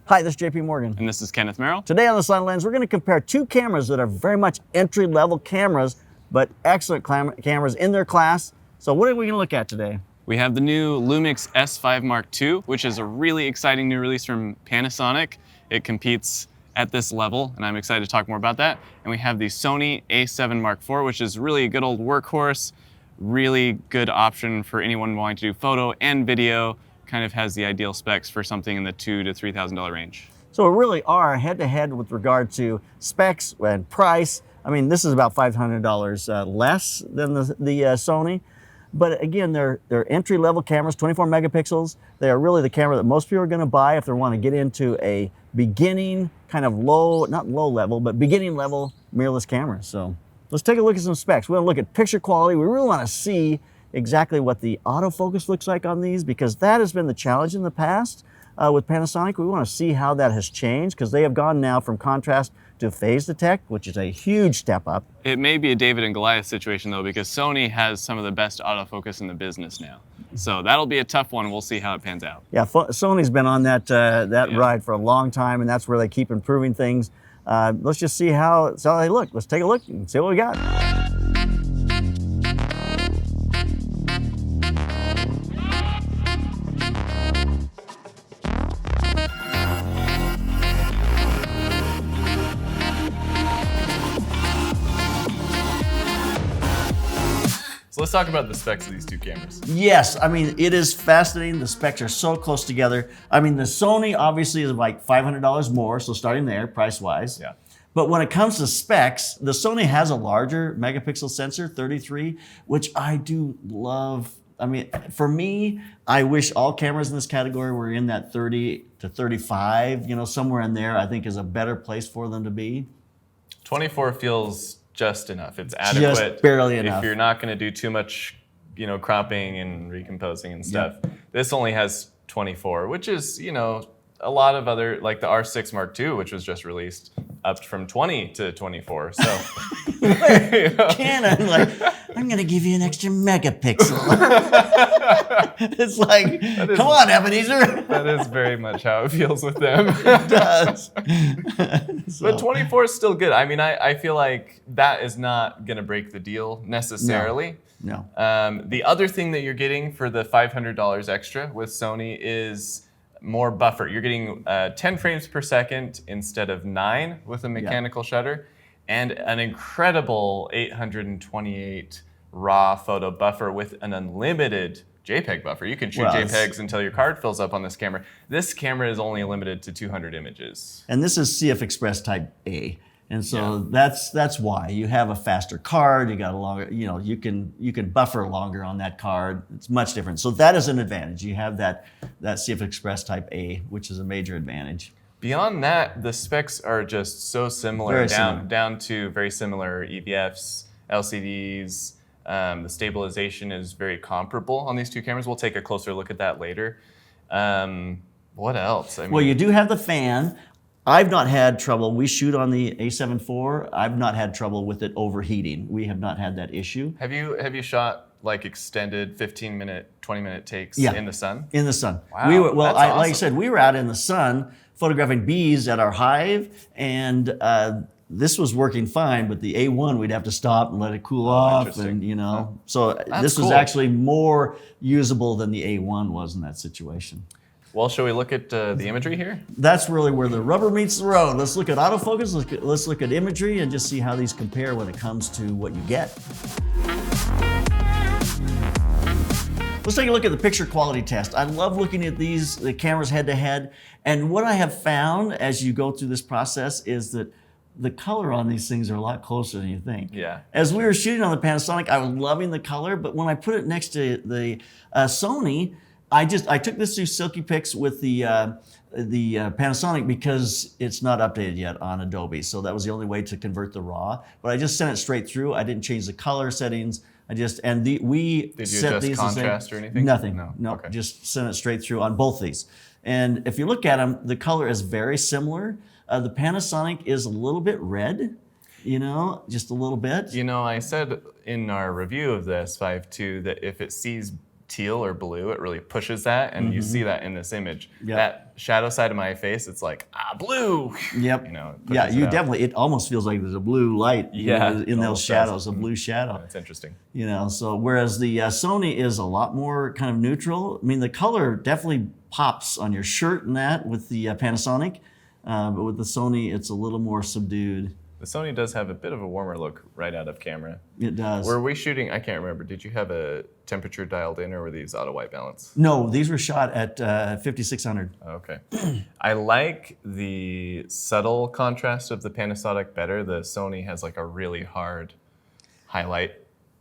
Hi, this is JP Morgan. And this is Kenneth Merrill. Today on the Slanted Lens, we're going to compare two cameras that are very much entry-level cameras, but excellent cameras in their class. So what are we going to look at today? We have the new Lumix S5 Mark II, which is a really exciting new release from Panasonic. It competes at this level, and I'm excited to talk more about that. And we have the Sony A7 Mark IV, which is really a good old workhorse, really good option for anyone wanting to do photo and video. Kind of has the ideal specs for something in the $2,000 to $3,000 range. So we really are head-to-head with regard to specs and price. I mean, this is about $500 less than the Sony. But again, they're entry-level cameras, 24 megapixels. They are really the camera that most people are going to buy if they want to get into a beginning, kind of low, not low level, but beginning level mirrorless camera. So let's take a look at some specs. We're going to look at picture quality. We really want to see exactly what the autofocus looks like on these, because that has been the challenge in the past with Panasonic. We want to see how that has changed, because they have gone now from contrast to phase detect, which is a huge step up. It may be a David and Goliath situation though, because Sony has some of the best autofocus in the business now. So that'll be a tough one. We'll see how it pans out. Yeah, Sony's been on that ride for a long time, and that's where they keep improving things. Let's just see how they look. Let's take a look and see what we got. So let's talk about the specs of these two cameras. Yes, I mean, it is fascinating. The specs are so close together. I mean, the Sony obviously is like $500 more, so starting there, price-wise. Yeah. But when it comes to specs, the Sony has a larger megapixel sensor, 33, which I do love. I mean, for me, I wish all cameras in this category were in that 30 to 35, you know, somewhere in there, I think is a better place for them to be. 24 feels just enough. It's adequate. Just barely enough. If you're not going to do too much, you know, cropping and recomposing and stuff. Yep. This only has 24, which is, you know, a lot of other, like the R6 Mark II, which was just released, upped from 20 to 24. So, you know. Canon, like, I'm going to give you an extra megapixel. It's like, come on, Ebenezer. That is very much how it feels with them. It does. So. But 24 is still good. I mean, I feel like that is not going to break the deal necessarily. No. The other thing that you're getting for the $500 extra with Sony is more buffer. You're getting 10 frames per second instead of 9 with a mechanical shutter, and an incredible 828 raw photo buffer with an unlimited JPEG buffer. You can shoot JPEGs until your card fills up on this camera. This camera is only limited to 200 images. And this is CF Express Type A. And so that's why you have a faster card. You got a longer, you know, you can buffer longer on that card. It's much different. So that is an advantage. You have that CF Express Type A, which is a major advantage. Beyond that, the specs are just so similar, down to very similar EVFs, LCDs. The stabilization is very comparable on these two cameras. We'll take a closer look at that later. What else? I mean, well, you do have the fan. I've not had trouble. We shoot on the A7 IV. I've not had trouble with it overheating. We have not had that issue. Have you shot like extended 15-minute, 20-minute takes in the sun? In the sun. Wow, like I said, we were out in the sun photographing bees at our hive, and this was working fine, but the A1 we'd have to stop and let it cool off, and you know. So this was actually more usable than the A1 was in that situation. Well, shall we look at the imagery here? That's really where the rubber meets the road. Let's look at autofocus, let's look at imagery, and just see how these compare when it comes to what you get. Let's take a look at the picture quality test. I love looking at the cameras head to head, and what I have found as you go through this process is that the color on these things are a lot closer than you think. Yeah. As we were shooting on the Panasonic, I was loving the color, but when I put it next to the Sony, I took this through Silky Pics with the Panasonic because it's not updated yet on Adobe, so that was the only way to convert the RAW. But I just sent it straight through. I didn't change the color settings. We Did you set adjust these contrast or anything? Nothing. No. Okay. Just sent it straight through on both these. And if you look at them, the color is very similar. The Panasonic is a little bit red, you know, just a little bit. You know, I said in our review of the S5 II that if it sees teal or blue, it really pushes that, and you see that in this image. Yep. That shadow side of my face, it's like, blue. Yep. You know, Yeah, you definitely, it almost feels like there's a blue light in those shadows, a blue shadow. That's interesting. You know, so whereas the Sony is a lot more kind of neutral. I mean, the color definitely pops on your shirt and that with the Panasonic, but with the Sony, it's a little more subdued. The Sony does have a bit of a warmer look right out of camera. It does. Were we shooting, I can't remember, did you have a temperature dialed in, or were these auto white balance? No, these were shot at 5600. Okay. I like the subtle contrast of the Panasonic better. The Sony has like a really hard highlight.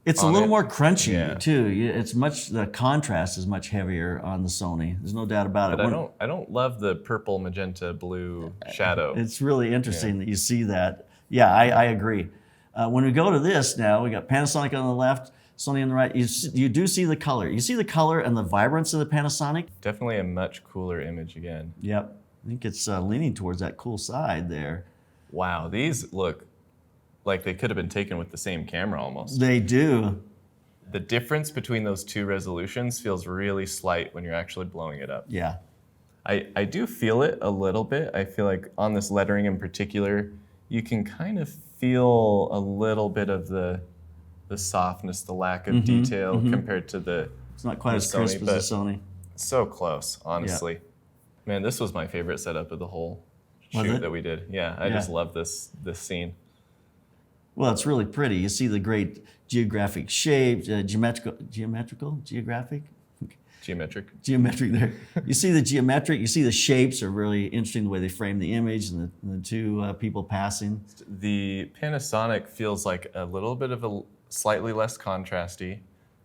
It's a little more crunchy too. It's the contrast is much heavier on the Sony. There's no doubt about it. But I don't love the purple, magenta, blue shadow. It's really interesting that you see that. Yeah, I agree. When we go to this now, we got Panasonic on the left, Sony on the right. You do see the color. You see the color and the vibrance of the Panasonic. Definitely a much cooler image again. Yep, I think it's leaning towards that cool side there. Wow, these look like they could have been taken with the same camera almost. They do. The difference between those two resolutions feels really slight when you're actually blowing it up. Yeah. I do feel it a little bit. I feel like on this lettering in particular, you can kind of feel a little bit of the softness, the lack of detail compared to the It's not quite as crisp as the Sony. So close, honestly. Man, this was my favorite setup of the whole shoot that we did. Yeah, I just love this scene. Well, it's really pretty. You see the great geographic shapes, geometric there. You see the geometric, you see the shapes are really interesting, the way they frame the image and the two people passing. The Panasonic feels like a little bit of a slightly less contrasty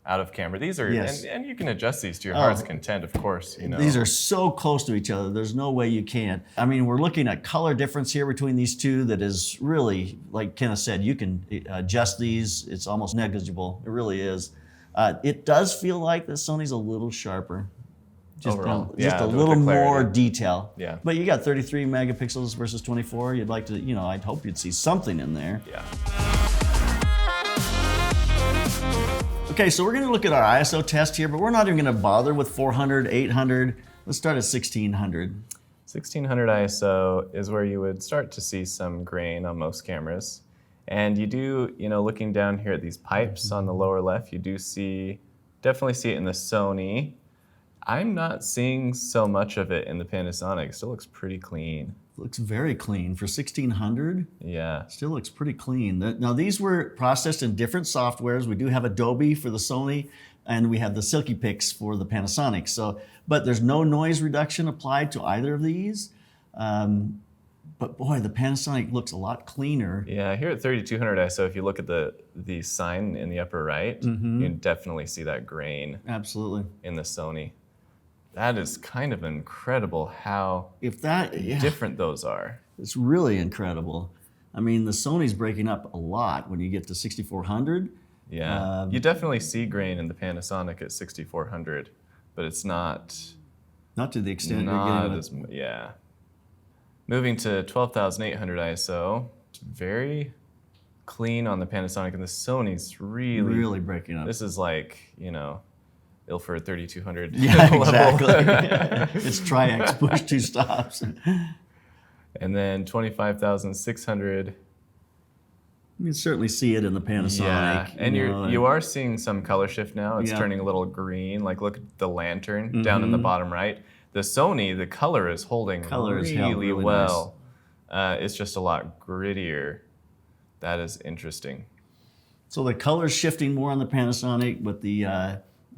out of camera. These are, and you can adjust these to your heart's content, of course. You know. These are so close to each other. There's no way you can. I mean, we're looking at color difference here between these two that is really, like Kenneth said, you can adjust these. It's almost negligible. It really is. It does feel like the Sony's a little sharper. Just a little more detail. Yeah. But you got 33 megapixels versus 24. You'd like to, I'd hope you'd see something in there. Yeah. Okay, so we're gonna look at our ISO test here, but we're not even gonna bother with 400, 800. Let's start at 1600. 1600 ISO is where you would start to see some grain on most cameras. And you do, looking down here at these pipes on the lower left, you do definitely see it in the Sony. I'm not seeing so much of it in the Panasonic. It still looks pretty clean. Looks very clean for 1600. Yeah. Still looks pretty clean. Now these were processed in different softwares. We do have Adobe for the Sony, and we have the Silky Pix for the Panasonic. So, but there's no noise reduction applied to either of these. But boy, the Panasonic looks a lot cleaner. Yeah, here at 3200 ISO, if you look at the sign in the upper right, you can definitely see that grain. Absolutely. In the Sony. That is kind of incredible how different those are. It's really incredible. I mean, the Sony's breaking up a lot when you get to 6400. Yeah, you definitely see grain in the Panasonic at 6400, but it's not to the extent you're getting yeah. Moving to 12,800 ISO, it's very clean on the Panasonic, and the Sony's really breaking up. This is like, Ilford 3200 yeah, exactly. It's Tri-X, push two stops. And then 25,600. You can certainly see it in the Panasonic. Yeah, and you are seeing some color shift now. It's turning a little green. Like look at the lantern down in the bottom right. The Sony, the color is holding really well. Nice. It's just a lot grittier. That is interesting. So the color's shifting more on the Panasonic, but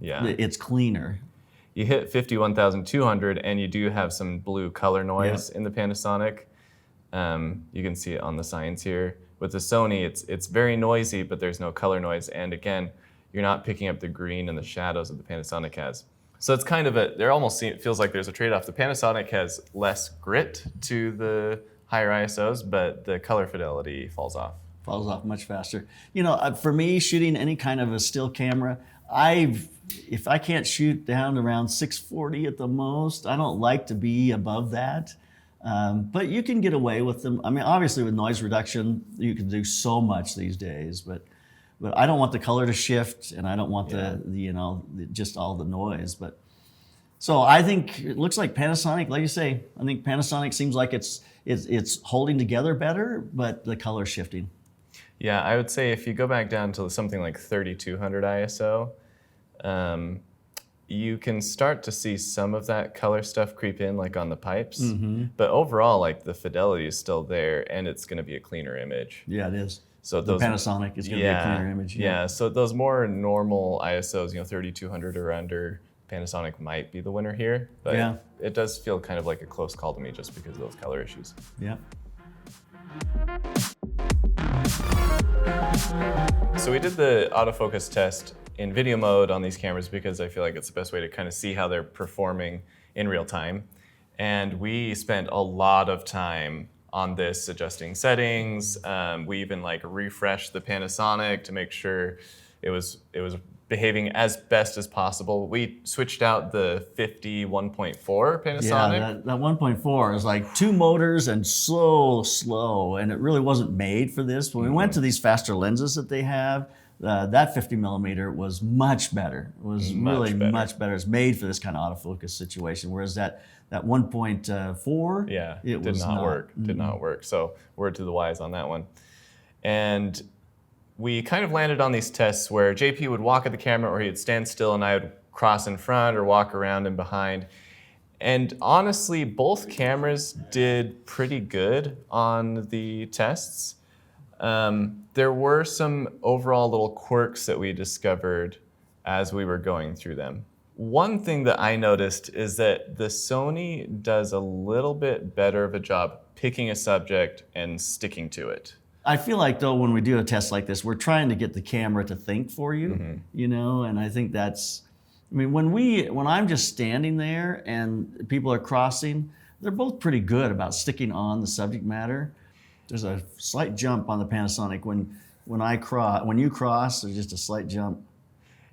it's cleaner. You hit 51,200 and you do have some blue color noise in the Panasonic. You can see it on the signs here. With the Sony, it's very noisy, but there's no color noise. And again, you're not picking up the green and the shadows that the Panasonic has. So it's kind of it feels like there's a trade-off. The Panasonic has less grit to the higher ISOs, but the color fidelity falls off. Falls off much faster. For me, shooting any kind of a still camera, if I can't shoot down around 640 at the most, I don't like to be above that. But you can get away with them. I mean, obviously with noise reduction, you can do so much these days, but but I don't want the color to shift, and I don't want just all the noise. But so I think it looks like Panasonic, like you say, I think Panasonic seems like it's holding together better, but the color's shifting. Yeah, I would say if you go back down to something like 3200 ISO, you can start to see some of that color stuff creep in, like on the pipes. But overall, like the fidelity is still there, and it's going to be a cleaner image. Yeah, it is. So the Panasonic is going to be a cleaner image. Yeah. So those more normal ISOs, 3200 or under, Panasonic might be the winner here. But it does feel kind of like a close call to me just because of those color issues. Yeah. So we did the autofocus test in video mode on these cameras because I feel like it's the best way to kind of see how they're performing in real time. And we spent a lot of time on this adjusting settings. We even refreshed the Panasonic to make sure it was behaving as best as possible. We switched out the 50 1.4 Panasonic. Yeah, that 1.4 is like 2 motors and slow, and it really wasn't made for this. When we went to these faster lenses that they have, that 50 millimeter was much better. It was really much better. It's made for this kind of autofocus situation, whereas that 1.4, it did not work. Did not work. So word to the wise on that one. And we kind of landed on these tests where JP would walk at the camera or he'd stand still and I would cross in front or walk around and behind. And honestly, both cameras did pretty good on the tests. There were some overall little quirks that we discovered as we were going through them. One thing that I noticed is that the Sony does a little bit better of a job picking a subject and sticking to it. I feel like, though, when we do a test like this, we're trying to get the camera to think for you, and I think that's, when I'm just standing there and people are crossing, they're both pretty good about sticking on the subject matter. There's a slight jump on the Panasonic. When you cross, there's just a slight jump.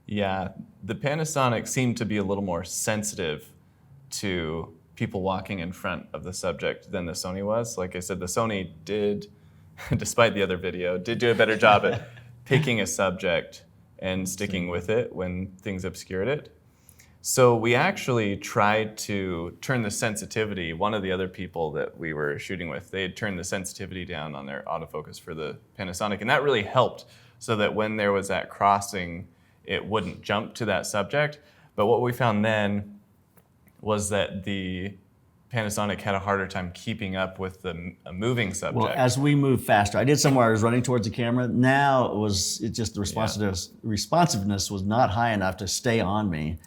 Yeah, the Panasonic seemed to be a little more sensitive to people walking in front of the subject than the Sony was. Like I said, the Sony did, despite the other video, did do a better job at picking a subject and sticking with it when things obscured it. So we actually tried to turn the sensitivity. One of the other people that we were shooting with, they had turned the sensitivity down on their autofocus for the Panasonic, and that really helped so that when there was that crossing, it wouldn't jump to that subject. But what we found then was that the Panasonic had a harder time keeping up with a moving subject. Well, as we moved faster, I did some where I was running towards the camera. Now the responsiveness was not high enough to stay on me.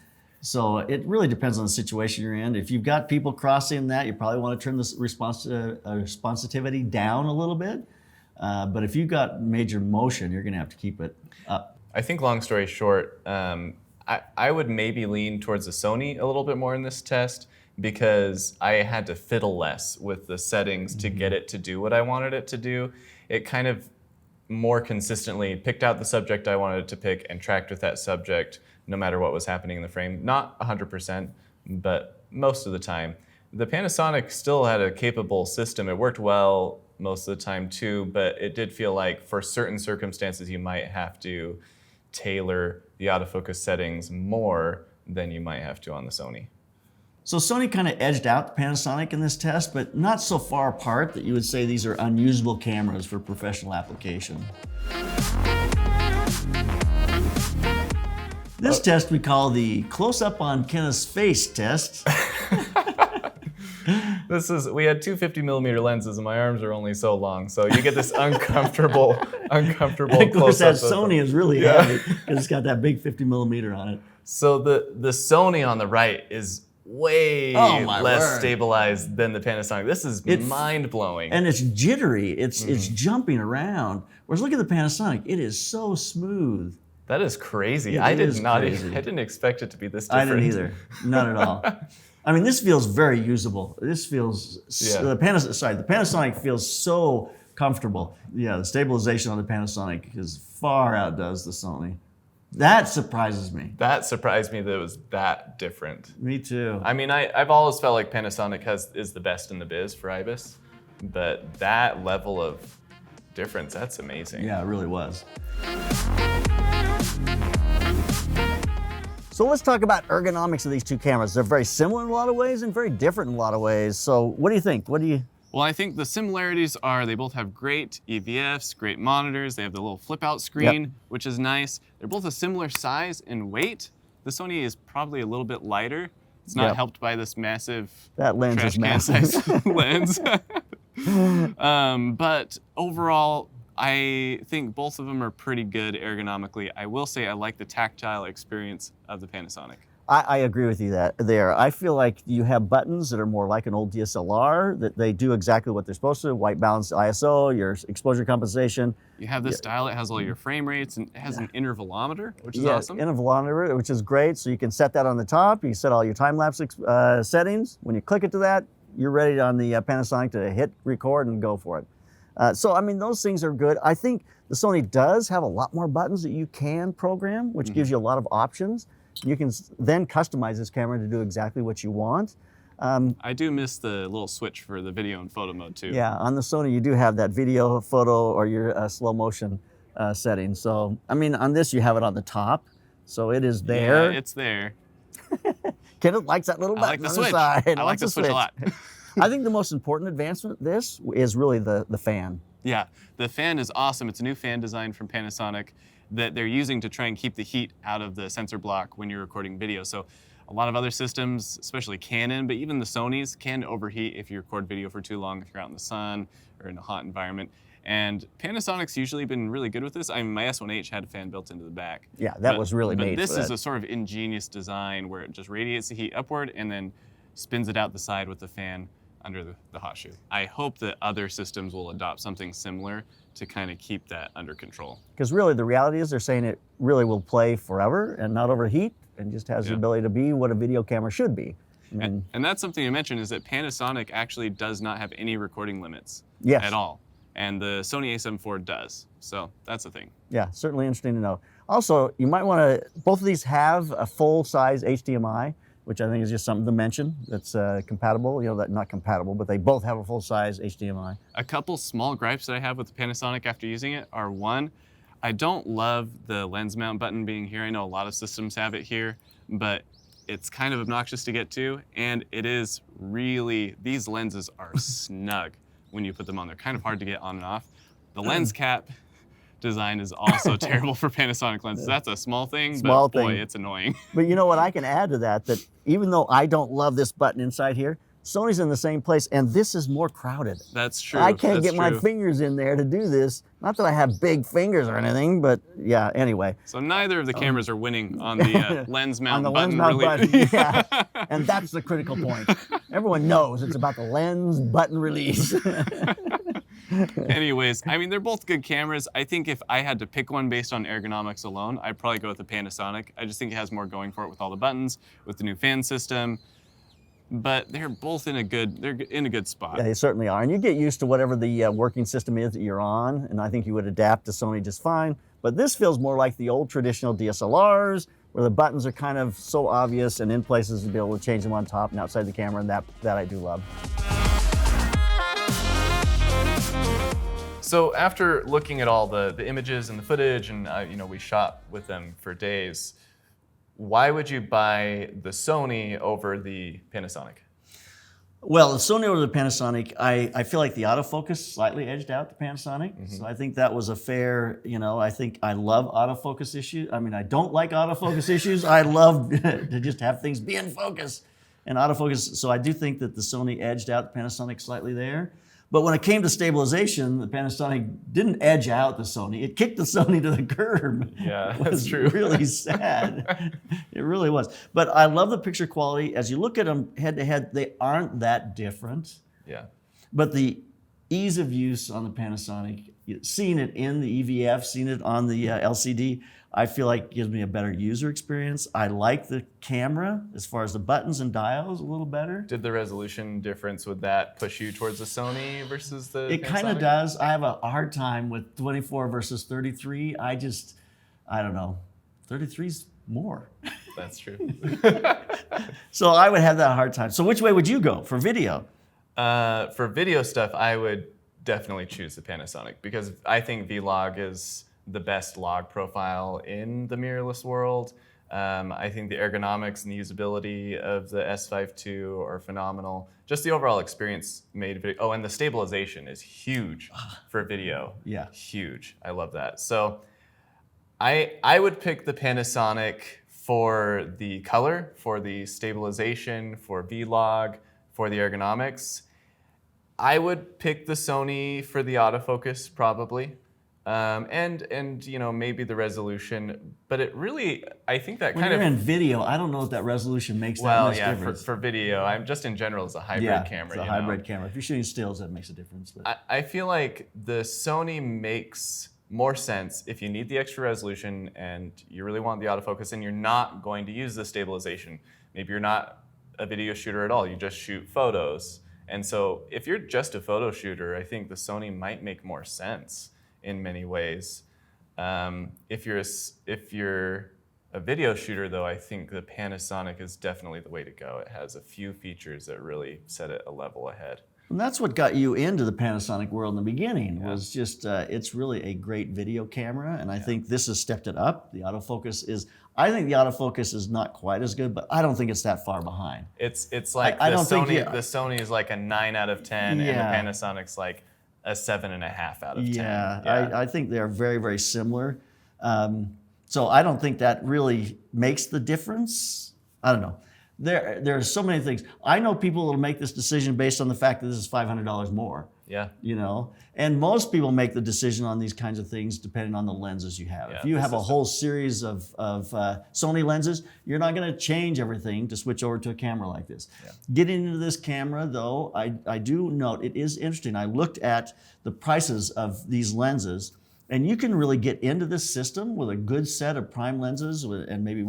So it really depends on the situation you're in. If you've got people crossing that, you probably want to turn the responsivity down a little bit. But if you've got major motion, you're going to have to keep it up. I think, long story short, I would maybe lean towards the Sony a little bit more in this test because I had to fiddle less with the settings to get it to do what I wanted it to do. It kind of more consistently picked out the subject I wanted it to pick and tracked with that subject no matter what was happening in the frame. Not 100%, but most of the time. The Panasonic still had a capable system. It worked well most of the time too, but it did feel like for certain circumstances you might have to tailor the autofocus settings more than you might have to on the Sony. So Sony kind of edged out the Panasonic in this test, but not so far apart that you would say these are unusable cameras for professional application. This test we call the close-up on Kenneth's face test. We had two 50 millimeter lenses and my arms are only so long, so you get this uncomfortable And of course, that Sony is really heavy because it's got that big 50 millimeter on it. So the Sony on the right is way less stabilized than the Panasonic. This is mind-blowing. And it's jittery. It's jumping around. Whereas look at the Panasonic. It is so smooth. That is crazy. I didn't expect it to be this different. I didn't either. Not at all. I mean, this feels very usable. This feels the Panasonic feels so comfortable. Yeah, the stabilization on the Panasonic far outdoes the Sony. That surprises me. That surprised me that it was that different. Me too. I mean, I've always felt like Panasonic is the best in the biz for IBIS, but that level of difference. That's amazing. Yeah, it really was. So let's talk about ergonomics of these two cameras. They're very similar in a lot of ways and very different in a lot of ways. So what do you think? Well, I think the similarities are they both have great EVFs, great monitors. They have the little flip out screen, which is nice. They're both a similar size and weight. The Sony is probably a little bit lighter. It's not helped by this massive that lens trash is massive. can size lens. But overall, I think both of them are pretty good ergonomically. I will say I like the tactile experience of the Panasonic. I agree with you there. I feel like you have buttons that are more like an old DSLR, that they do exactly what they're supposed to, white balance ISO, your exposure compensation. You have this dial, it has all your frame rates, and it has an intervalometer, which is Yeah, awesome. intervalometer, which is great. So you can set that on the top. You can set all your time-lapse settings. When you click it to that, you're ready on the Panasonic to hit record and go for it. So, I mean, those things are good. I think the Sony does have a lot more buttons that you can program, which gives you a lot of options. You can then customize this camera to do exactly what you want. I do miss the little switch for the video and photo mode too. Yeah, on the Sony, you do have that video, photo, or your slow motion setting. So, I mean, on this, you have it on the top. So it is there. Yeah, it's there. Kenneth likes that little button I like the on switch. the side. I like the switch a lot. I think the most important advancement of this is really the fan. Yeah, the fan is awesome. It's a new fan design from Panasonic that they're using to try and keep the heat out of the sensor block when you're recording video. So a lot of other systems, especially Canon, but even the Sonys, can overheat if you record video for too long, if you're out in the sun or in a hot environment. And Panasonic's usually been really good with this. I mean, my S1H had a fan built into the back. Yeah, that was really made But this for that. is a sort of ingenious design where it just radiates the heat upward and then spins it out the side with the fan under the hot shoe. I hope that other systems will adopt something similar to kind of keep that under control. Because really the reality is they're saying it really will play forever and not overheat and just has the ability to be what a video camera should be. And that's something you mentioned is that Panasonic actually does not have any recording limits at all. And the Sony A7 IV does. So that's the thing. Yeah, certainly interesting to know. Also, you might want to, both of these have a full-size HDMI, which I think is just something to mention that's compatible, not compatible, but they both have a full-size HDMI. A couple small gripes that I have with the Panasonic after using it are, one, I don't love the lens mount button being here. I know a lot of systems have it here, but it's kind of obnoxious to get to, and it is really, these lenses are snug when you put them on. They're kind of hard to get on and off. The lens cap design is also terrible for Panasonic lenses. That's a small thing, but boy, it's annoying. But you know what, I can add to that even though I don't love this button inside here, Sony's in the same place, and this is more crowded. That's true. I can't get my fingers in there to do this. Not that I have big fingers or anything, but yeah, anyway. So neither of the cameras are winning on the lens mount button. Yeah, and that's the critical point. Everyone knows it's about the lens button release. Anyways, I mean, they're both good cameras. I think if I had to pick one based on ergonomics alone, I'd probably go with the Panasonic. I just think it has more going for it with all the buttons, with the new fan system. But they're both in a good spot. Yeah, they certainly are. And you get used to whatever the working system is that you're on, and I think you would adapt to Sony just fine. But this feels more like the old traditional DSLRs, where the buttons are kind of so obvious and in places to be able to change them on top and outside the camera, and that I do love. So after looking at all the images and the footage, and we shot with them for days, why would you buy the Sony over the Panasonic? Well, the Sony over the Panasonic, I feel like the autofocus slightly edged out the Panasonic. So I think that was a fair, I think I love autofocus issues. I mean, I don't like autofocus issues. I love to just have things be in focus and autofocus. So I do think that the Sony edged out the Panasonic slightly there. But when it came to stabilization, the Panasonic didn't edge out the Sony. It kicked the Sony to the curb. Yeah, that's true. It was really sad. It really was. But I love the picture quality. As you look at them head to head, they aren't that different. Yeah. But the ease of use on the Panasonic, seeing it in the EVF, seeing it on the LCD, I feel like gives me a better user experience. I like the camera as far as the buttons and dials a little better. Did the resolution difference, would that push you towards the Sony versus the Panasonic? It kind of does. I have a hard time with 24 versus 33. I don't know. 33's more. That's true. So I would have that hard time. So which way would you go for video? For video stuff, I would definitely choose the Panasonic because I think Vlog is the best log profile in the mirrorless world. I think the ergonomics and the usability of the S5 II are phenomenal. Just the overall experience made video. Oh, and the stabilization is huge for video. Yeah. Huge. I love that. So I would pick the Panasonic for the color, for the stabilization, for Vlog, for the ergonomics. I would pick the Sony for the autofocus probably. And you know, maybe the resolution, but it really, I think that When kind you're of in video, I don't know if that resolution makes that well, much yeah, difference. for video, I'm just in general as a hybrid camera. It's a you hybrid know? camera. If you're shooting stills, that makes a difference. But I feel like the Sony makes more sense if you need the extra resolution and you really want the autofocus and you're not going to use the stabilization. Maybe you're not a video shooter at all, you just shoot photos. And so if you're just a photo shooter, I think the Sony might make more sense in many ways. If you're a video shooter though, I think the Panasonic is definitely the way to go. It has a few features that really set it a level ahead. and that's what got you into the Panasonic world in the beginning, was just, it's really a great video camera, and I think this has stepped it up. The autofocus is, I think the autofocus is not quite as good, but I don't think it's that far behind. It's like I the don't think Sony, the Sony is like a 9 out of 10 and the Yeah. Panasonic's like a 7.5 out of 10. Yeah, I think they're very, very similar. So I don't think that really makes the difference. I don't know. There are so many things. I know people will make this decision based on the fact that this is $500 more. Yeah. You know, and most people make the decision on these kinds of things depending on the lenses you have. Yeah, if you the have a system. whole series of Sony lenses, you're not going to change everything to switch over to a camera like this. Yeah. Getting into this camera, though, I do note it is interesting. I looked at the prices of these lenses, and you can really get into this system with a good set of prime lenses and maybe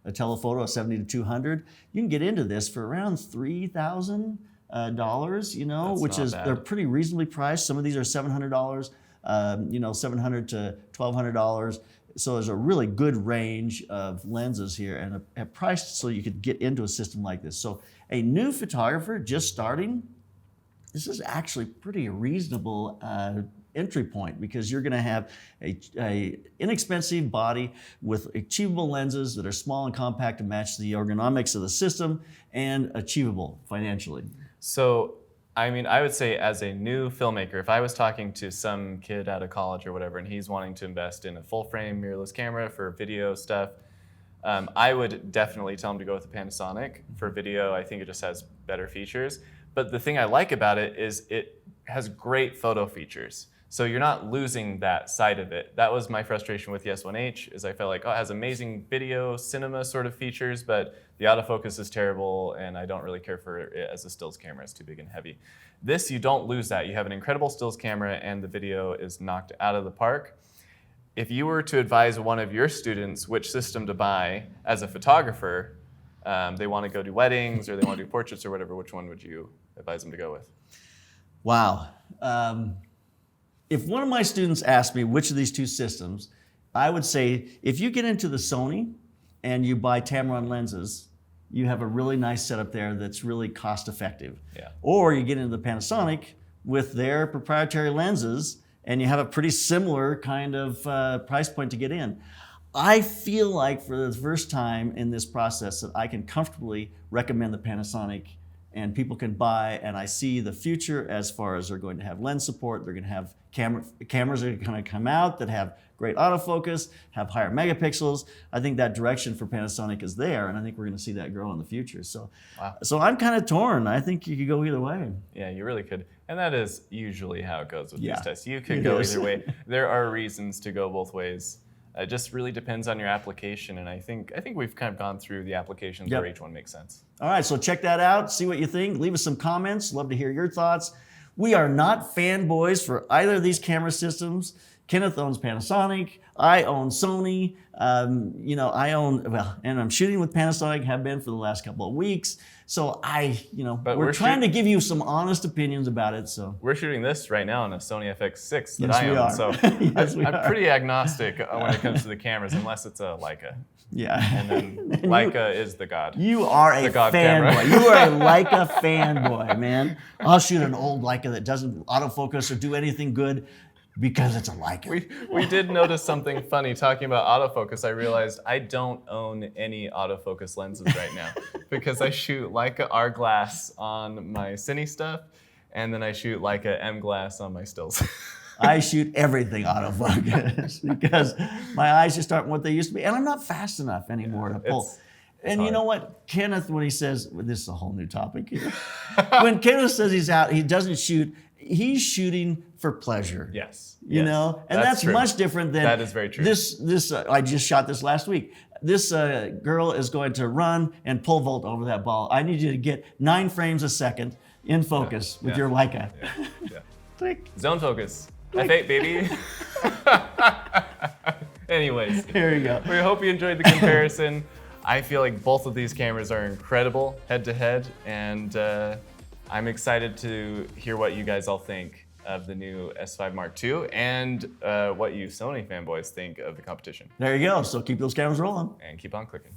a telephoto, a 70 to 200. You can get into this for around $3,000, you know, That's which not is, bad. they're pretty reasonably priced. Some of these are $700, you know, $700 to $1,200. So there's a really good range of lenses here and a price so you could get into a system like this. So a new photographer just starting, this is actually pretty reasonable entry point, because you're going to have a inexpensive body with achievable lenses that are small and compact to match the ergonomics of the system and achievable financially. So, I mean, I would say as a new filmmaker, if I was talking to some kid out of college or whatever, and he's wanting to invest in a full frame mirrorless camera for video stuff, I would definitely tell him to go with the Panasonic. For video, I think it just has better features. But the thing I like about it is it has great photo features. So you're not losing that side of it. That was my frustration with the S1H, is I felt like, oh, it has amazing video, cinema sort of features, but the autofocus is terrible, and I don't really care for it as a stills camera. It's too big and heavy. This, you don't lose that. You have an incredible stills camera, and the video is knocked out of the park. If you were to advise one of your students which system to buy as a photographer, they want to go do weddings or they want to do portraits or whatever, which one would you advise them to go with? Wow. If one of my students asked me which of these two systems, I would say if you get into the Sony and you buy Tamron lenses, you have a really nice setup there that's really cost effective. Yeah. Or you get into the Panasonic with their proprietary lenses and you have a pretty similar kind of price point to get in. I feel like for the first time in this process that I can comfortably recommend the Panasonic, and people can buy, and I see the future as far as they're going to have lens support, they're going to have cameras that are going to come out that have great autofocus, have higher megapixels. I think that direction for Panasonic is there, and I think we're going to see that grow in the future. So, Wow. So I'm kind of torn. I think you could go either way. Yeah, you really could. And that is usually how it goes with Yeah, these tests. You could it go is. either way. There are reasons to go both ways. It just really depends on your application, and I think we've kind of gone through the applications Yep. where each one makes sense. All right, so check that out. See what you think. Leave us some comments. Love to hear your thoughts. We are not fanboys for either of these camera systems. Kenneth owns Panasonic. I own Sony. You know, I own, well, and I'm shooting with Panasonic, have been for the last couple of weeks. So we're trying to give you some honest opinions about it. So we're shooting this right now on a Sony FX6 that Yes, I we own. are. So Yes, we I'm are. pretty agnostic when it comes to the cameras, unless it's a Leica. yeah. And then Leica is the god. You are a The god camera. fanboy. You are a Leica fanboy, man. I'll shoot an old Leica that doesn't autofocus or do anything good because it's a Leica. We did notice something funny talking about autofocus. I realized I don't own any autofocus lenses right now because I shoot Leica R glass on my Cine stuff, and then I shoot Leica M glass on my stills. I shoot everything autofocus because my eyes just aren't what they used to be, and I'm not fast enough anymore to pull. And you know what, Kenneth, when he says, well, this is a whole new topic here. When Kenneth says he's out, he doesn't shoot. He's shooting for pleasure. Yes. You know, and that's true. much different than That is very true. This I just shot this last week. This girl is going to run and pole vault over that ball. I need you to get 9 frames a second in focus with your Leica. Yeah. Click. Zone focus. F8, baby. Anyways, Here you go. we hope you enjoyed the comparison. I feel like both of these cameras are incredible head to head, and I'm excited to hear what you guys all think of the new S5 Mark II and what you Sony fanboys think of the competition. There you go. So keep those cameras rolling. And keep on clicking.